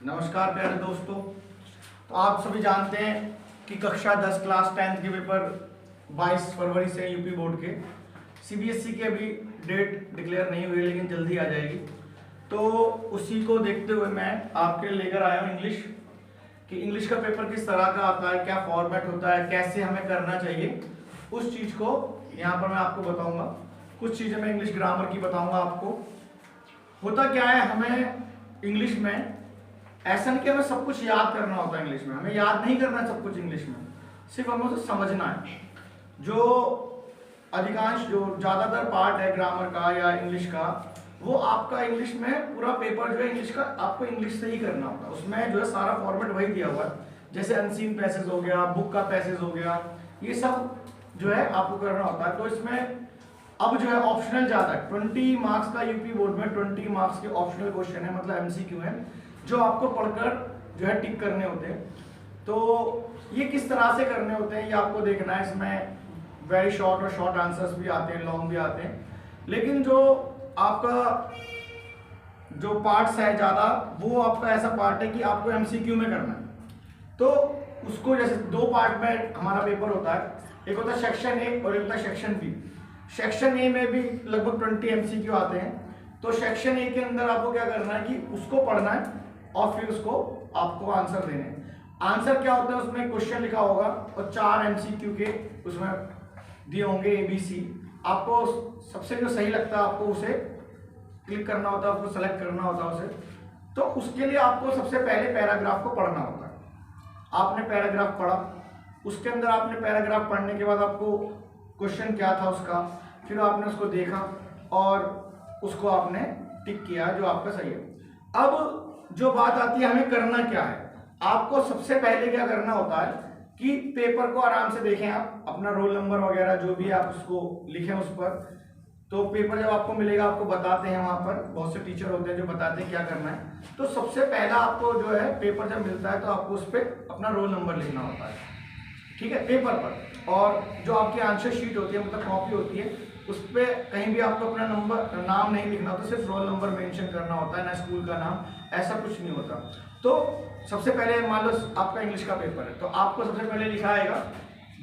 नमस्कार प्यारे दोस्तों। तो आप सभी जानते हैं कि कक्षा 10 क्लास 10th के पेपर 22 फरवरी से यूपी बोर्ड के सीबीएसई की अभी डेट डिक्लेयर नहीं हुई है, लेकिन जल्दी आ जाएगी। तो उसी को देखते हुए मैं आपके लिए लेकर आया हूँ इंग्लिश कि इंग्लिश का पेपर किस तरह का आता है, क्या फॉर्मेट होता है, कैसे हमें करना चाहिए, उस चीज़ को यहाँ पर मैं आपको बताऊँगा। कुछ चीज़ें मैं इंग्लिश ग्रामर की बताऊँगा आपको। होता क्या है, हमें इंग्लिश में ऐसा नहीं कि हमें सब कुछ याद करना होता है। इंग्लिश में हमें याद नहीं करना सब कुछ, इंग्लिश में सिर्फ हमें उसे समझना है। जो अधिकांश जो ज़्यादातर पार्ट है ग्रामर का या इंग्लिश का, वो आपका इंग्लिश में पूरा पेपर जो है इंग्लिश का आपको इंग्लिश से ही करना होता है। उसमें जो है सारा फॉर्मेट वही दिया हुआ है, जैसे अनसीन पैसेज हो गया, बुक का पैसेज हो गया, ये सब जो है आपको करना होता है। तो इसमें अब जो है ऑप्शनल ज़्यादा है। 20 मार्क्स का यूपी बोर्ड में 20 मार्क्स के ऑप्शनल क्वेश्चन है, मतलब एमसीक्यू है, जो आपको पढ़कर जो है टिक करने होते हैं। तो ये किस तरह से करने होते हैं ये आपको देखना है। इसमें वेरी शॉर्ट और शॉर्ट आंसर्स भी आते हैं, लॉन्ग भी आते हैं, लेकिन जो आपका जो पार्ट्स है ज़्यादा, वो आपका ऐसा पार्ट है कि आपको एमसीक्यू में करना है। तो उसको जैसे दो पार्ट में हमारा पेपर होता है, एक होता है सेक्शन ए और एक होता है सेक्शन बी। सेक्शन ए में भी लगभग 20 एमसीक्यू आते हैं। तो सेक्शन ए के अंदर आपको क्या करना है कि उसको पढ़ना है और फिर उसको आपको आंसर देने हैं। आंसर क्या होता है, उसमें क्वेश्चन लिखा होगा और 4 एमसीक्यू के उसमें दिए होंगे ABC। आपको सबसे जो सही लगता है आपको उसे क्लिक करना होता है, आपको सेलेक्ट करना होता है उसे। तो उसके लिए आपको सबसे पहले पैराग्राफ को पढ़ना होता है। आपने पैराग्राफ पढ़ा, उसके अंदर आपने पैराग्राफ पढ़ने के बाद आपको क्वेश्चन क्या था उसका, फिर आपने उसको देखा और उसको आपने टिक किया जो आपका सही है। अब जो बात आती है हमें करना क्या है, आपको सबसे पहले क्या करना होता है कि पेपर को आराम से देखें, आप अपना रोल नंबर वगैरह जो भी आप उसको लिखें उस पर। तो पेपर जब आपको मिलेगा, आपको बताते हैं, वहाँ पर बहुत से टीचर होते हैं जो बताते हैं क्या करना है। तो सबसे पहला आपको जो है पेपर जब मिलता है तो आपको उस पर अपना रोल नंबर लिखना होता है, ठीक है, पेपर पर। और जो आपकी आंसर शीट होती है, मतलब कॉपी होती है, उस पर कहीं भी आपको अपना नंबर नाम नहीं लिखना होता, सिर्फ रोल नंबर मेंशन करना होता है, ना स्कूल का नाम, ऐसा कुछ नहीं होता। तो सबसे पहले मान लो आपका इंग्लिश का पेपर है, तो आपको सबसे पहले लिखा आएगा,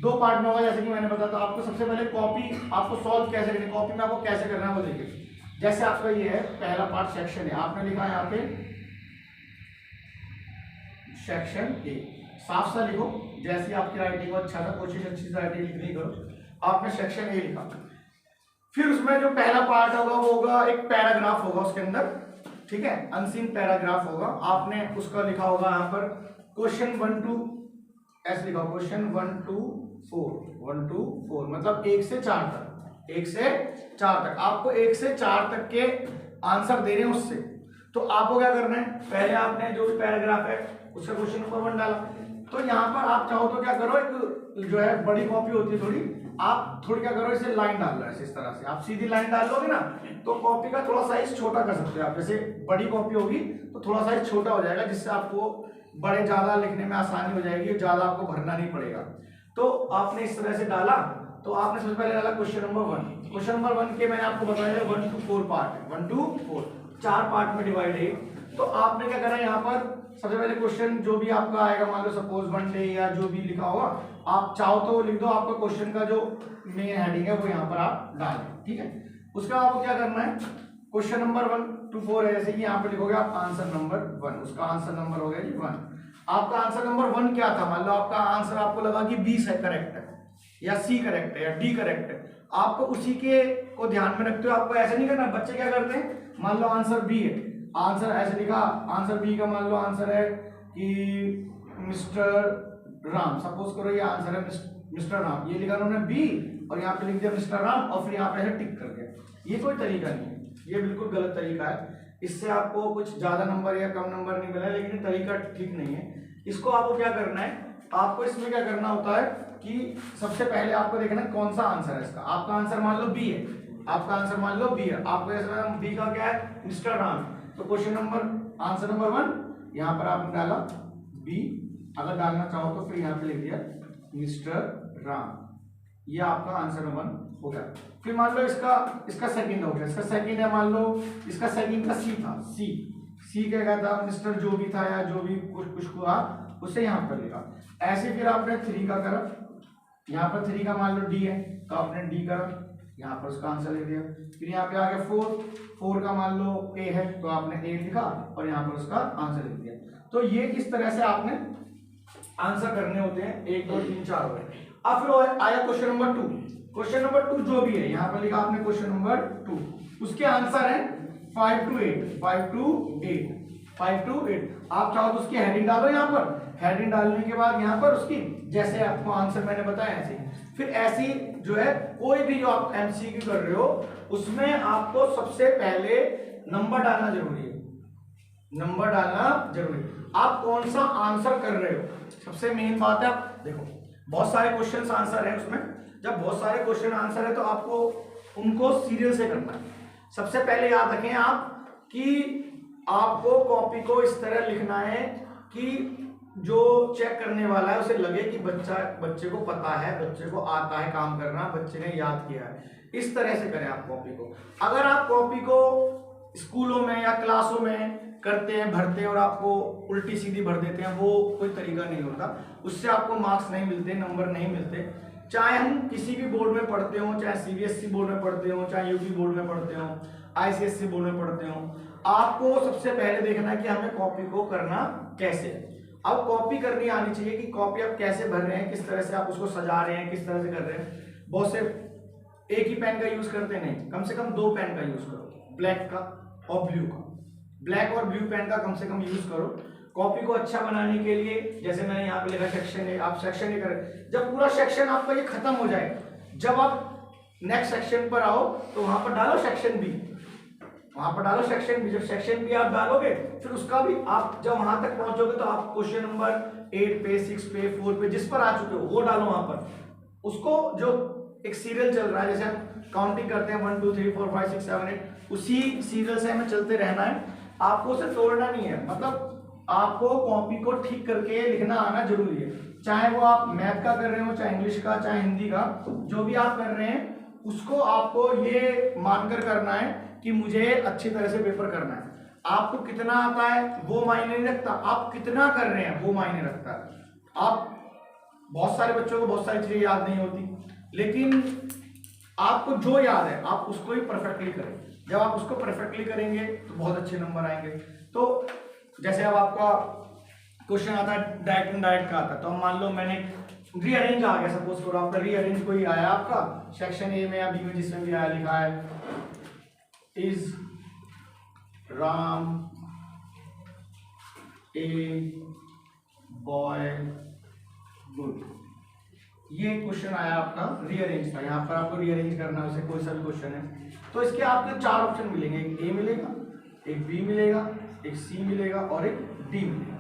दो पार्ट में होगा जैसे कि मैंने बताया। तो आपको सबसे पहले कॉपी आपको सॉल्व कैसे करनी, कॉपी में आपको कैसे करना है वो देखिए। जैसे आपका ये है पहला पार्ट सेक्शन है, आपने लिखा है यहाँ पे सेक्शन ए, साफ सा लिखो, जैसी आपकी राइटिंग हो, अच्छा सा कोशिश अच्छी से राइटिंग लिखनी करो। आपने सेक्शन ए लिखा, फिर उसमें जो पहला पार्ट होगा वो होगा एक पैराग्राफ होगा उसके अंदर, ठीक है, अनसीन पैराग्राफ होगा। आपने उसका लिखा होगा यहाँ पर क्वेश्चन 1 to ऐसे लिखा, क्वेश्चन 1 to 4 मतलब 1 से 4 तक, 1 से 4 तक आपको 1 से 4 तक के आंसर दे रहे हैं उससे। तो आपको क्या करना है, पहले आपने जो भी पैराग्राफ है उसका क्वेश्चन नंबर 1 डाला। तो यहाँ पर आप चाहो तो क्या करो, एक जो है बड़ी कॉपी होती है थोड़ी, आप थोड़ी क्या करो, इसे लाइन डाल रहे हैं इस तरह से, आप सीधी लाइन डाल लोगे ना तो कॉपी का थोड़ा साइज छोटा कर सकते हो आप। जैसे बड़ी कॉपी होगी तो थोड़ा साइज छोटा हो जाएगा, जिससे आपको बड़े ज्यादा लिखने में आसानी हो जाएगी, ज्यादा आपको भरना नहीं पड़ेगा। तो आपने इस तरह से डाला। तो आपने सबसे पहले डाला क्वेश्चन नंबर 1। क्वेश्चन नंबर 1 के मैंने आपको बताया 1 to 4 पार्ट है, 1 to 4 4 पार्ट में डिवाइड है। तो आपने क्या करना है, यहाँ पर सबसे पहले क्वेश्चन जो भी आपका आएगा, मान लो सपोज 1 डे या जो भी लिखा होगा, आप चाहो तो लिख दो, आपका क्वेश्चन का जो मेन हेडिंग है वो यहाँ पर आप डाल दें, ठीक है। उसका आपको क्या करना है, क्वेश्चन नंबर 1 to 4 है, जैसे कि यहाँ पे लिखोगे आप आंसर नंबर 1, उसका आंसर नंबर हो गया जी 1। आपका आंसर नंबर 1 क्या था, मान लो आपका आंसर आपको लगा कि बी से करेक्ट है या सी करेक्ट है या डी करेक्ट है, आपको उसी के को ध्यान में रखते हो। आपको ऐसा नहीं करना, बच्चे क्या करते हैं, मान लो आंसर बी है, आंसर ऐसे लिखा, आंसर बी का मान लो आंसर है कि मिस्टर राम, सपोज करो ये आंसर है मिस्टर राम, ये लिखा उन्होंने बी और यहाँ पे लिख दिया मिस्टर राम और फिर यहाँ पे टिक कर दिया। ये कोई तरीका नहीं है, ये बिल्कुल गलत तरीका है। इससे आपको कुछ ज्यादा नंबर या कम नंबर नहीं मिला, लेकिन ये तरीका ठीक नहीं है। इसको आपको क्या करना है, आपको इसमें क्या करना होता है कि सबसे पहले आपको देखना है कौन सा आंसर है इसका। आपका आंसर मान लो बी है, आपका आंसर मान लो बी है, आपको जैसे बी का क्या है, मिस्टर राम। तो क्वेश्चन नंबर आंसर नंबर 1 यहाँ पर आपने डाला बी, अगर डालना चाहो तो फिर यहाँ पे लिख दिया मिस्टर राम, ये आपका आंसर नंबर 1 हो गया। फिर मान लो इसका सेकंड हो गया, इसका सेकंड है, मान लो इसका सेकंड का सी था, सी क्या कहता मिस्टर जो भी था या जो भी कुछ हुआ उसे यहाँ पर लिखा। ऐसे फिर आपने 3 का करा, यहाँ पर 3 का मान लो डी है तो आपने डी करा, यहाँ पर उसका आंसर लिख दिया। फिर यहाँ पे आ गया 4 का मान लो ए है तो आपने ए लिखा और यहाँ पर उसका आंसर लिख दिया। तो ये इस तरह से आपने आंसर करने होते हैं। 1 2 3 4 हो गए। अब फिर आया क्वेश्चन नंबर 2। क्वेश्चन नंबर 2 जो भी है यहाँ पर लिखा आपने क्वेश्चन नंबर 2, उसके आंसर है 5 to 8 5 to 8 5 to 8। आप चाहो तो उसकी हेडिंग डालो, यहाँ पर हेडिंग डालने के बाद यहाँ पर उसकी जैसे आपको आंसर मैंने बताया ऐसे। फिर ऐसी जो है कोई भी जो आप एमसीक्यू कर रहे हो उसमें आपको सबसे पहले नंबर डालना जरूरी है, नंबर डालना जरूरी है। आप कौन सा आंसर कर रहे हो सबसे मेन बात है। आप देखो बहुत सारे क्वेश्चन आंसर है उसमें, जब बहुत सारे क्वेश्चन आंसर है तो आपको उनको सीरियल से करना है। सबसे पहले याद रखें आप कि आपको कॉपी को इस तरह लिखना है कि जो चेक करने वाला है उसे लगे कि बच्चे को पता है, बच्चे को आता है काम करना, बच्चे ने याद किया है। इस तरह से करें आप कॉपी को। अगर आप कॉपी को स्कूलों में या क्लासों में करते हैं भरते हैं और आपको उल्टी सीधी भर देते हैं, वो कोई तरीका नहीं होता, उससे आपको मार्क्स नहीं मिलते, नंबर नहीं मिलते। चाहे हम किसी भी बोर्ड में पढ़ते हो, चाहे सीबीएसई बोर्ड में पढ़ते हो, चाहे यूपी बोर्ड में पढ़ते हो, आईसीएसई बोर्ड में पढ़ते हो, आपको सबसे पहले देखना है कि हमें कॉपी को करना कैसे है। अब कॉपी करनी आनी चाहिए कि कॉपी आप कैसे भर रहे हैं, किस तरह से आप उसको सजा रहे हैं, किस तरह से कर रहे हैं। बहुत से एक ही पेन का यूज करते नहीं, कम से कम 2 पेन का यूज करो, ब्लैक का और ब्लू का। ब्लैक और ब्लू पेन का कम से कम यूज करो कॉपी को अच्छा बनाने के लिए। जैसे मैंने यहाँ पे लिखा सेक्शन ए, आप सेक्शन ए करें। जब पूरा सेक्शन आपका ये खत्म हो जाए, जब आप नेक्स्ट सेक्शन पर आओ तो वहां पर डालो सेक्शन बी, वहां पर डालो सेक्शन बी। जब सेक्शन बी आप डालोगे फिर उसका भी आप जब वहां तक पहुंचोगे तो आप क्वेश्चन नंबर 8 पे 6 पे 4 पे जिस पर आ चुके हो वो डालो वहां पर। उसको जो एक सीरियल चल रहा है, जैसे हम काउंटिंग करते हैं 1 2 3 4 5 6 7 8, उसी सीरियल से हमें चलते रहना है। आपको उसे तोड़ना नहीं है, मतलब आपको कॉपी को ठीक करके लिखना आना जरूरी है। चाहे वो आप मैथ का कर रहे हो, चाहे इंग्लिश का, चाहे हिंदी का, जो भी आप कर रहे हैं उसको आपको ये मानकर करना है कि मुझे अच्छी तरह से पेपर करना है। आपको कितना आता है वो मायने नहीं रखता, आप कितना कर रहे हैं वो मायने रखता है। आप बहुत सारे बच्चों को बहुत सारी चीजें याद नहीं होती, लेकिन आपको जो याद है आप उसको ही परफेक्टली करें। जब आप उसको परफेक्टली करेंगे तो बहुत अच्छे नंबर आएंगे। तो जैसे अब आपका क्वेश्चन आता है डायरेक्ट इनडायरेक्ट का आता है, तो मान लो मैंने रीअरेंज आ गया, सपोज करो आपका रीअरेंज कोई आया आपका सेक्शन ए में या बी में जिसमें भी आया, लिखा है is Ram a boy good. ये क्वेश्चन आया आपका रीअरेंज था, यहाँ पर आपको रीअरेंज करना है उसे, कोई सा भी क्वेश्चन है। तो इसके आपके 4 ऑप्शन मिलेंगे, एक ए मिलेगा, एक बी मिलेगा, एक सी मिलेगा और एक डी मिलेगा।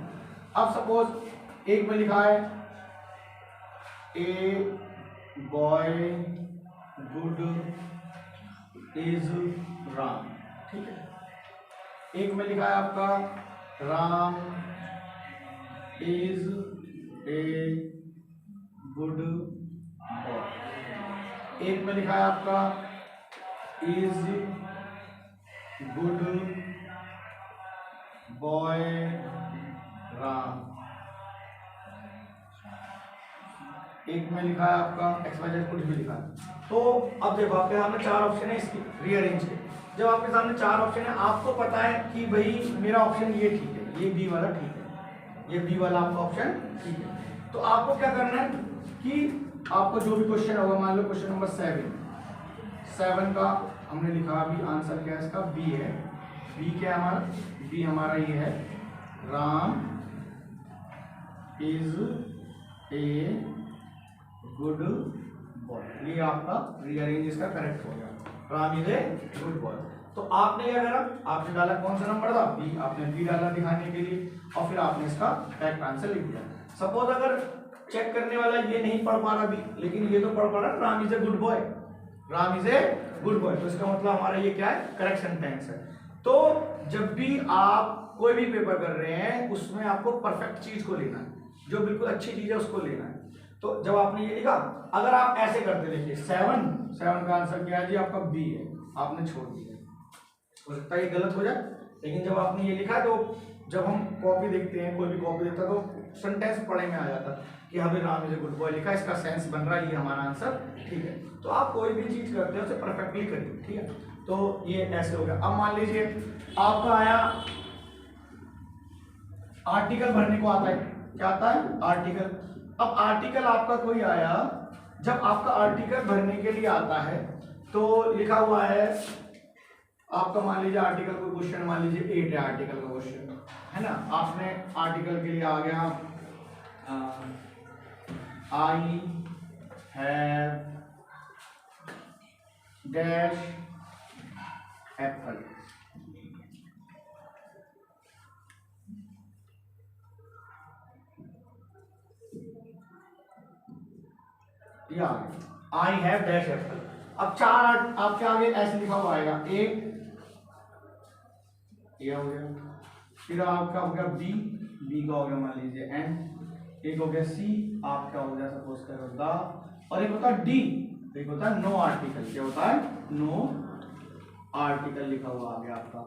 अब सपोज एक में लिखा है a boy good is Ram, ठीक है। एक में लिखा है आपका Ram is a good boy. एक में लिखा है आपका इज गुड बॉय राम। एक में लिखा है आपका XYZ कुछ भी लिखा है। तो अब देखो आपके सामने 4 ऑप्शन है इसकी रीअरेंज के। जब आपके सामने 4 ऑप्शन है, आपको पता है कि भाई मेरा ऑप्शन ये ठीक है, ये बी वाला ठीक है, ये बी वाला आपका ऑप्शन ठीक है। तो आपको क्या करना है कि आपको जो भी क्वेश्चन होगा, मान लो क्वेश्चन नंबर 7 का हमने लिखा अभी आंसर क्या है इसका, बी है। बी क्या है हमारा, बी हमारा ये है Ram is a good boy. ये आपका रीअरेंज इसका करेक्ट हो गया, Ram is a good boy. तो आपने क्या करा, आपने डाला कौन सा नंबर था, बी, आपने बी डाला दिखाने के लिए और फिर आपने इसका करेक्ट आंसर लिख दिया। सपोज अगर चेक करने वाला ये नहीं पढ़ पा रहा भी, लेकिन ये तो पढ़ पा रहा, Ram is a good boy, Ram is a good boy, तो इसका मतलब हमारा ये क्या है, करेक्ट सेंटेंस है। तो जब भी आप कोई भी पेपर कर रहे हैं उसमें आपको परफेक्ट चीज को लेना है, जो बिल्कुल अच्छी चीज है उसको लेना है। तो जब आपने ये लिखा, अगर आप ऐसे करते, देखिए 7 का आंसर क्या है जी आपका बी है, आपने छोड़ दिया, हो सकता है ये गलत हो जाए, लेकिन जब आपने ये लिखा तो जब हम कॉपी देखते हैं, कोई भी कॉपी देखता है तो सेंटेंस पढ़े में आ जाता कि हाँ भाई Ram is a good boy लिखा, इसका सेंस बन रहा है, ये हमारा आंसर ठीक है। तो आप कोई भी चीज करते हो उसे परफेक्टली करिए, ठीक है। तो ये ऐसे हो गया। अब मान लीजिए आपका आया आर्टिकल भरने को आता है, क्या आता है आर्टिकल। अब आर्टिकल आपका कोई आया, जब आपका आर्टिकल भरने के लिए आता है तो लिखा हुआ है आपका, मान लीजिए आर्टिकल को क्वेश्चन मान लीजिए 8 है आर्टिकल का क्वेश्चन, है ना। आपने आर्टिकल के लिए आ गया आई हैव डैश एप्पल, या आई हैव डैश एप्पल। अब 4 आपके आगे ऐसे लिखा हुआ आएगा, ए हो गया, फिर आपका हो गया बी का हो गया मान लीजिए एन, एक हो गया सी, आपका हो गया सपोज करो द, और एक होता है डी, एक होता है नो आर्टिकल। क्या होता है नो आर्टिकल लिखा हुआ आ गया आपका।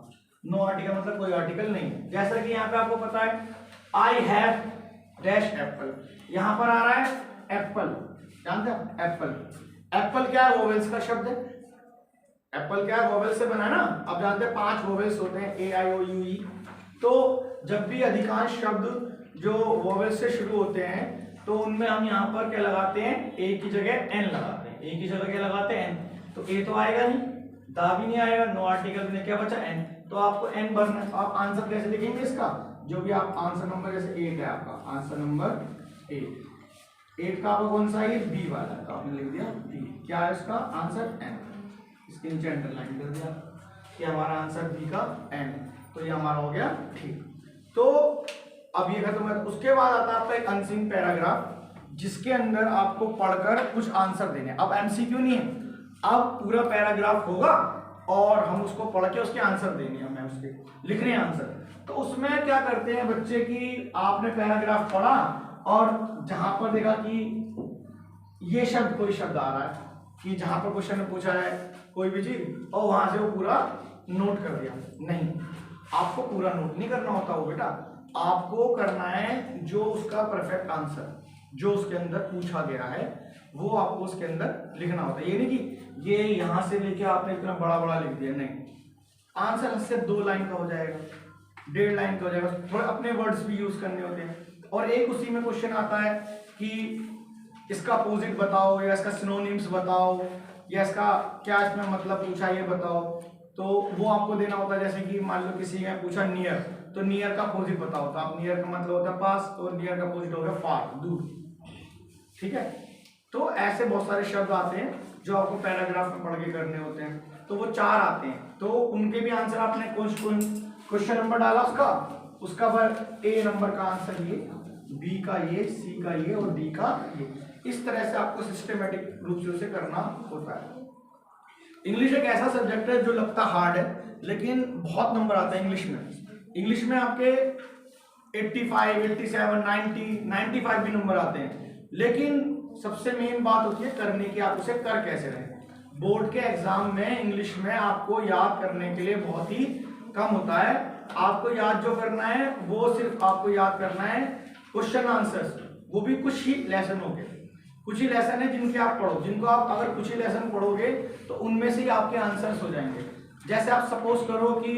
नो आर्टिकल मतलब कोई आर्टिकल नहीं। जैसा कि यहाँ पे आपको पता है आई हैव डैश एप्पल, यहां पर आ रहा है एप्पल, जानते हैं एप्पल। एप्पल क्या है, वोवेल्स का शब्द है। एप्पल क्या है, वोवेल से बना है ना। अब जानते हैं 5 वोवेल्स होते हैं, ए आई ओ यू ई। तो जब भी अधिकांश शब्द जो वोवेल से शुरू होते हैं तो उनमें हम यहाँ पर क्या लगाते हैं, ए की जगह एन लगाते हैं। ए की जगह क्या लगाते हैं एन, तो ए तो आएगा नहीं, दा भी नहीं आएगा, नो आर्टिकल में क्या बचा एन, तो आपको एन भरना है। आप आंसर कैसे लिखेंगे इसका, जो भी आप आंसर नंबर जैसे 8 है आपका आंसर नंबर 8 का आपका कौन सा है, बी वाला, तो आपने लिख दिया बी। क्या है इसका आंसर एन, इसके नीचे अंडरलाइन कर दिया कि हमारा आंसर बी का एन, तो ये हमारा हो गया ठीक। तो अब ये खत्म है। उसके बाद आता है आपका एक अनसीन पैराग्राफ, जिसके अंदर आपको पढ़कर कुछ आंसर देने। अब एमसीक्यू नहीं है, अब पूरा पैराग्राफ होगा और हम उसको पढ़ के उसके आंसर देने हैं, हमें उसके लिख रहे हैं आंसर। तो उसमें क्या करते हैं बच्चे की, आपने पैराग्राफ पढ़ा और जहां पर देखा कि ये शब्द, कोई शब्द आ रहा है कि जहां पर क्वेश्चन में पूछा है कोई भी चीज, और वहां से वो पूरा नोट कर दिया। नहीं, आपको पूरा नोट नहीं करना होता वो बेटा, आपको करना है जो उसका परफेक्ट आंसर जो उसके अंदर पूछा गया है वो आपको उसके अंदर लिखना होता है। ये नहीं कि ये यहां से लेके आपने इतना बड़ा बड़ा लिख दिया, नहीं। आंसर सिर्फ 2 लाइन का हो जाएगा, 1.5 लाइन का हो जाएगा, थोड़े अपने वर्ड्स भी यूज करने होते हैं। और एक उसी में क्वेश्चन आता है कि इसका अपोजिट बताओ, या इसका सिनोनिम्स बताओ, या इसका क्या इसमें मतलब पूछा ये बताओ, तो वो आपको देना होता है। जैसे कि मान लो किसी ने पूछा नियर, तो नियर का अपोजिट बताओ, तो आप नियर का मतलब होता है पास, तो नियर का अपोजिट हो गया फार, दूर, ठीक है। तो ऐसे बहुत सारे शब्द आते हैं जो आपको पैराग्राफ में पढ़ के करने होते हैं, तो वो 4 आते हैं, तो उनके भी आंसर आपने क्वेश्चन नंबर डाला उसका पर ए नंबर का आंसर ये, बी का ये, सी का ये और डी का ये। इस तरह से आपको सिस्टमेटिक रूप से उसे करना होता है। इंग्लिश एक ऐसा सब्जेक्ट है जो लगता हार्ड है, लेकिन बहुत नंबर आता है इंग्लिश में। इंग्लिश में आपके 85, 87, 90, 95 भी नंबर आते हैं, लेकिन सबसे मेन बात होती है करने की, आप उसे कर कैसे रहे। बोर्ड के एग्जाम में इंग्लिश में आपको याद करने के लिए बहुत ही कम होता है। आपको याद जो करना है वो सिर्फ आपको याद करना है क्वेश्चन आंसर्स, वो भी कुछ ही लेसन हो गए, कुछ ही लेसन है जिनके आप पढ़ो, जिनको आप अगर कुछ ही लेसन पढ़ोगे तो उनमें से ही आपके आंसर्स हो जाएंगे। जैसे आप सपोज करो कि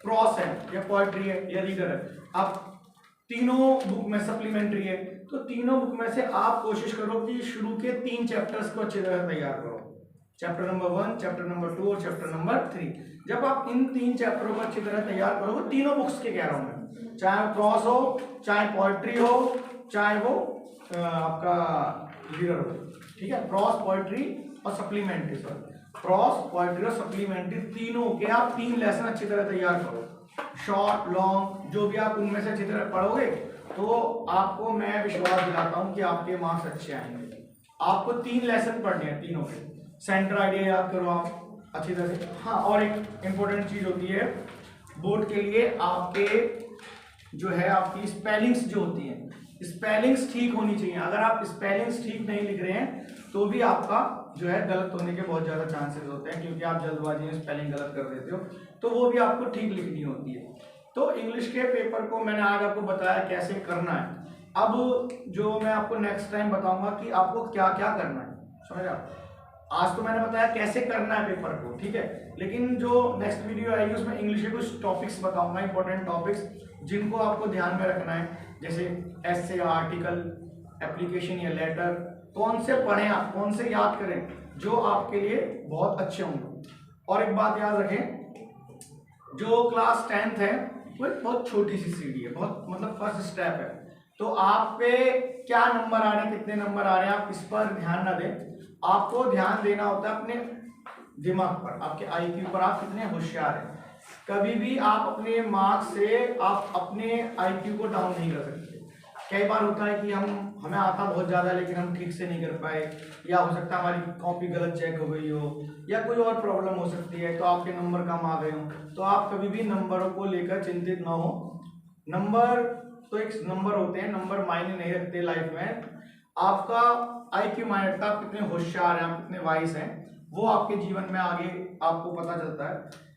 क्रॉस है या पोएट्री है या रीडर है, आप तीनों बुक में सप्लीमेंट्री है, तो तीनों बुक में से आप कोशिश करो कि शुरू के 3 चैप्टर्स को अच्छी तरह तैयार करो, चैप्टर नंबर 1, चैप्टर नंबर 2 और चैप्टर नंबर 3। जब आप इन 3 चैप्टरों को अच्छी तरह तैयार करोगे, तीनों बुक्स के कह रहा हूं मैं, चाहे क्रॉस हो, चाहे पोएट्री हो, चाहे वो आपका रीडर हो, ठीक है। क्रॉस, पोएट्री और सप्लीमेंट्री, क्रॉस, पोएट्री और सप्लीमेंट्री तीनों के आप 3 लेसन अच्छी तरह तैयार करो। शॉर्ट, लॉन्ग, जो भी आप उनमें से अच्छी तरह पढ़ोगे तो आपको मैं विश्वास दिलाता हूं कि आपके मार्क्स अच्छे आएंगे। आपको 3 लेसन पढ़ने हैं, तीनों के सेंटर आइडिया याद करो आप अच्छी तरह से। हाँ, और एक इंपॉर्टेंट चीज होती है बोर्ड के लिए, आपके जो है आपकी स्पेलिंग्स जो होती हैं, स्पेलिंग्स ठीक होनी चाहिए। अगर आप स्पेलिंग्स ठीक नहीं लिख रहे हैं तो भी आपका जो है गलत होने के बहुत ज़्यादा चांसेस होते हैं, क्योंकि आप जल्दबाजी में स्पेलिंग गलत कर देते हो, तो वो भी आपको ठीक लिखनी होती है। तो इंग्लिश के पेपर को मैंने आज आपको बताया कैसे करना है। अब जो मैं आपको नेक्स्ट टाइम बताऊंगा कि आपको क्या क्या करना है, समझ आप। आज तो मैंने बताया कैसे करना है पेपर को, ठीक है, लेकिन जो नेक्स्ट वीडियो आएगी उसमें इंग्लिश के कुछ टॉपिक्स बताऊंगा, इंपॉर्टेंट टॉपिक्स जिनको आपको ध्यान में रखना है, जैसे एसे, आर्टिकल, एप्लीकेशन या लेटर, कौन से पढ़ें आप, कौन से याद करें जो आपके लिए बहुत अच्छे होंगे। और एक बात याद रखें, जो क्लास 10th है वो एक बहुत छोटी सी सीढ़ी है, बहुत मतलब फर्स्ट स्टेप है। तो आप पे क्या नंबर आ रहे हैं, कितने नंबर आ रहे हैं, आप इस पर ध्यान ना दें। आपको ध्यान देना होता है अपने दिमाग पर, आपके IQ पर, आप कितने होशियार हैं। कभी भी आप अपने मार्क्स से आप अपने IQ को डाउन नहीं कर सकते। कई बार होता है कि हमें आता बहुत ज़्यादा लेकिन हम ठीक से नहीं कर पाए, या हो सकता है हमारी कॉपी गलत चेक हो गई हो, या कोई और प्रॉब्लम हो सकती है, तो आपके नंबर कम आ गए हो। तो आप कभी भी नंबरों को लेकर चिंतित ना हो। नंबर तो एक नंबर होते हैं, नंबर मायने नहीं रखते लाइफ में। आपका IQ मायने रखता है, आप कितने होशियार हैं, आप कितने वाइस हैं, वो आपके जीवन में आगे आपको पता चलता है।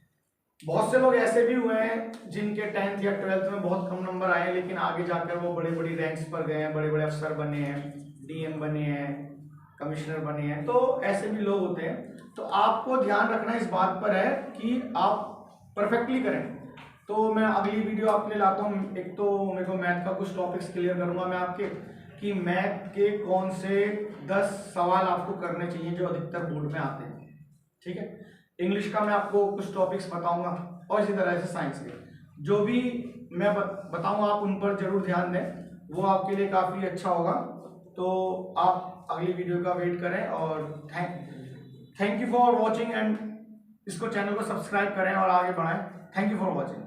बहुत से लोग ऐसे भी हुए हैं जिनके 10th या 12th में बहुत कम नंबर आए, लेकिन आगे जाकर वो बड़ी बड़ी रैंक्स पर गए हैं, बड़े बड़े अफसर बने हैं, DM बने हैं, कमिश्नर बने हैं। तो ऐसे भी लोग होते हैं। तो आपको ध्यान रखना इस बात पर है कि आप परफेक्टली करें। तो मैं अगली वीडियो आपके लिए लाता हूँ। एक तो मेरे को मैथ का कुछ टॉपिक्स क्लियर करूंगा मैं आपके, कि मैथ के कौन से 10 सवाल आपको करने चाहिए जो अधिकतर बोर्ड में आते हैं, ठीक है। इंग्लिश का मैं आपको कुछ टॉपिक्स बताऊंगा, और इसी तरह से साइंस के जो भी मैं बताऊंगा आप उन पर जरूर ध्यान दें, वो आपके लिए काफ़ी अच्छा होगा। तो आप अगली वीडियो का वेट करें, और thank you for watching, and इसको चैनल को सब्सक्राइब करें और आगे बढ़ाएं। Thank you for watching.